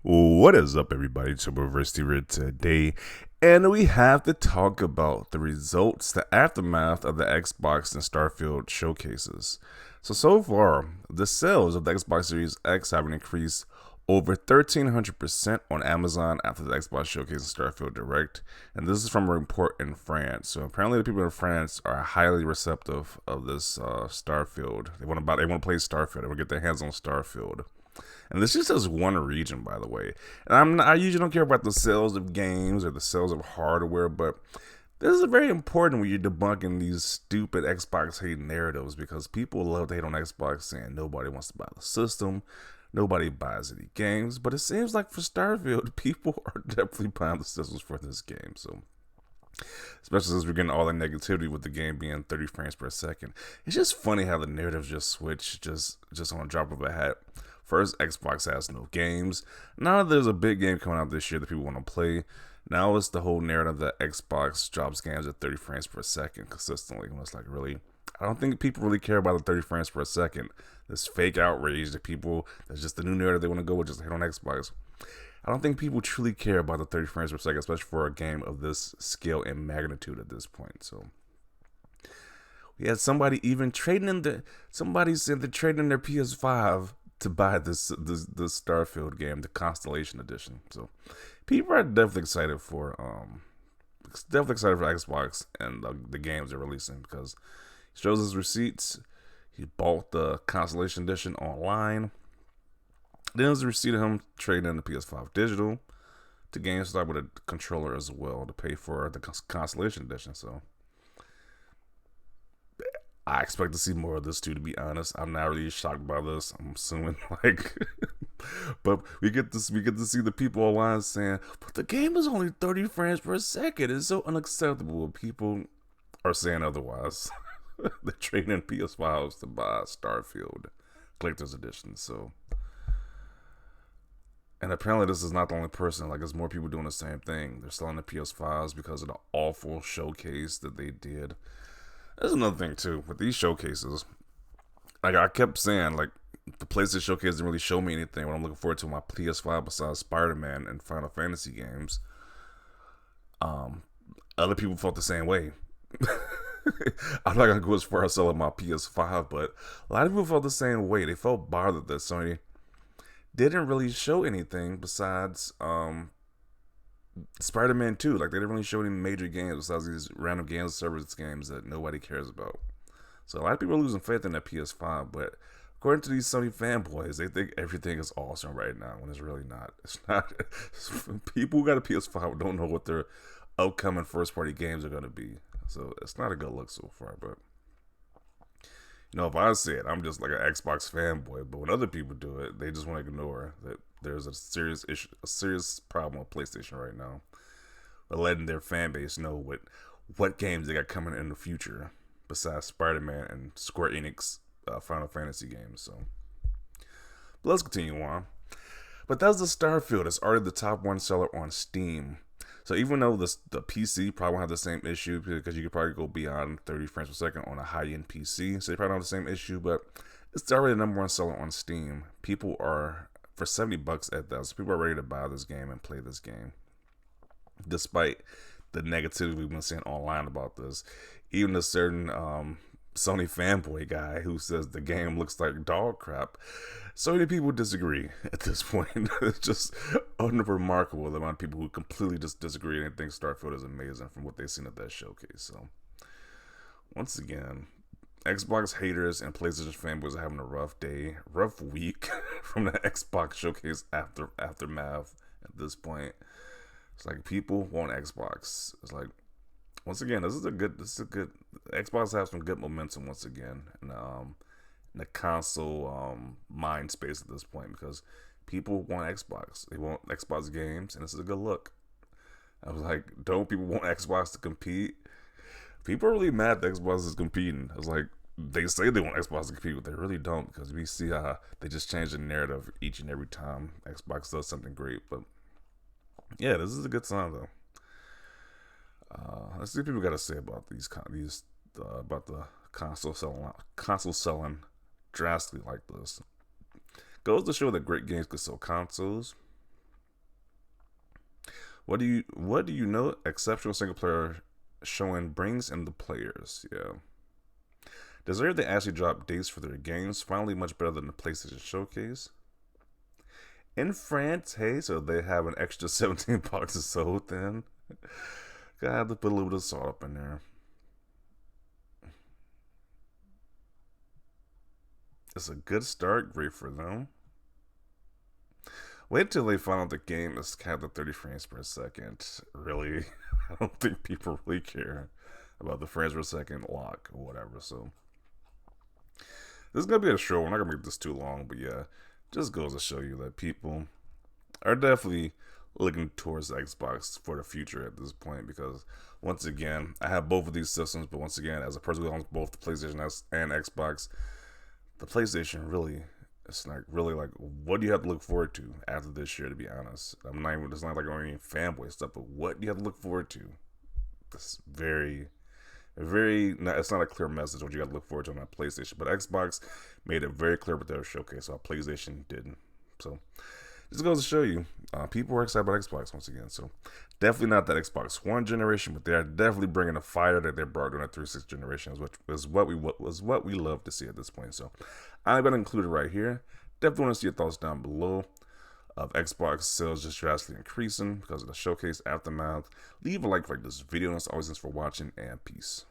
What is up, everybody? It's your boy Versity here today, and we have to talk about the results, the aftermath of the Xbox and Starfield showcases. So far, the sales of the Xbox Series X have increased over 1,300% on Amazon after the Xbox Showcase and Starfield Direct, and this is from a report in France. So apparently, the people in France are highly receptive of this Starfield. They want to play Starfield. They want to get their hands on Starfield. And this just is one region, by the way. And I usually don't care about the sales of games or the sales of hardware, but this is very important when you're debunking these stupid Xbox hate narratives, because people love to hate on Xbox saying nobody wants to buy the system, nobody buys any games. But it seems like for Starfield, people are definitely buying the systems for this game. So, especially since we're getting all the negativity with the game being 30 frames per second, it's just funny how the narratives just switch just on a drop of a hat. First, Xbox has no games. Now there's a big game coming out this year that people want to play. Now it's the whole narrative that Xbox drops games at 30 frames per second consistently. And it's like, really? I don't think people really care about the 30 frames per second. This fake outrage that people, that's just the new narrative they want to go with, just hit on Xbox. I don't think people truly care about the 30 frames per second, especially for a game of this scale and magnitude at this point. So we had somebody even somebody said they're trading in their PS5 to buy this Starfield game, the Constellation Edition. So people are definitely excited for Xbox and the games they're releasing, because he shows his receipts. He bought the Constellation Edition online. Then there's a receipt of him trading in the PS5 digital to GameStop with a controller as well to pay for the Constellation Edition. So I expect to see more of this too, to be honest. I'm not really shocked by this. I'm assuming but we get to see the people online saying, but the game is only 30 frames per second. It's so unacceptable. People are saying otherwise. They're trading in PS5s to buy Starfield Collector's Edition. So, and apparently this is not the only person. Like, there's more people doing the same thing. They're selling the PS5s because of the awful showcase that they did. There's another thing too with these showcases. Like I kept saying, like the PlayStation Showcase didn't really show me anything. What I'm looking forward to on my PS5 besides Spider-Man and Final Fantasy games. Other people felt the same way. I'm not gonna go as far as selling my PS5, but a lot of people felt the same way. They felt bothered that Sony didn't really show anything besides Spider-Man 2. Like, they didn't really show any major games besides these random games service games that nobody cares about. So a lot of people are losing faith in that PS5, but according to these Sony fanboys, they think everything is awesome right now when it's really not. It's not. People who got a PS5 don't know what their upcoming first-party games are going to be. So it's not a good look so far, but if I say it, I'm just like an Xbox fanboy. But when other people do it, they just want to ignore that there's a serious issue, a serious problem with PlayStation right now. But letting their fan base know what games they got coming in the future besides Spider-Man and Square Enix Final Fantasy games. So, but let's continue on. But that's the Starfield. It's already the top one seller on Steam. So even though the PC probably won't have the same issue, because you could probably go beyond 30 frames per second on a high-end PC, so you probably don't have the same issue, but it's already the number one seller on Steam. People are, for $70 at that, so people are ready to buy this game and play this game. Despite the negativity we've been seeing online about this, even a certain Sony fanboy guy who says the game looks like dog crap. So many people disagree at this point. It's just unremarkable the amount of people who completely just disagree and think Starfield is amazing from what they've seen at that showcase. So, once again, Xbox haters and PlayStation fanboys are having a rough week from the Xbox showcase aftermath at this point. It's like people want Xbox. It's like, once again, this is a good Xbox has some good momentum once again in the console mind space at this point, because people want Xbox. They want Xbox games, and this is a good look. I was like, don't people want Xbox to compete? People are really mad that Xbox is competing. I was like, they say they want Xbox to compete, but they really don't, because we see how they just change the narrative each and every time Xbox does something great. But yeah, this is a good sign though. Let's see what people got to say about about the console selling drastically like this. Goes to show that great games could sell consoles. What do you know? Exceptional single player showing brings in the players. Yeah. Deserve they actually drop dates for their games. Finally, much better than the PlayStation Showcase. In France, hey, so they have an extra 17 boxes sold then. Gotta have to put a little bit of salt up in there. It's a good start, great for them. Wait till they find out the game is capped at 30 frames per second. Really, I don't think people really care about the frames per second lock or whatever. So this is gonna be a show. We're not gonna make this too long, but yeah, just goes to show you that people are definitely looking towards Xbox for the future at this point because once again, I have both of these systems, but once again, as a person who owns both the PlayStation and Xbox, the PlayStation really, it's not really like what do you have to look forward to after this year, to be honest. I'm not even, it's not like I'm any fanboy stuff, but what do you have to look forward to? It's it's not a clear message what you got to look forward to on that PlayStation, but Xbox made it very clear with their showcase, while PlayStation didn't. So this goes to show you, people are excited about Xbox once again. So definitely not that Xbox One generation, but they are definitely bringing a fire that they brought during the 360 generations, which is what we love to see at this point. So I'm gonna include it right here. Definitely want to see your thoughts down below. Of Xbox sales just drastically increasing because of the showcase aftermath. Leave a like for this video, and as always, thanks for watching, and peace.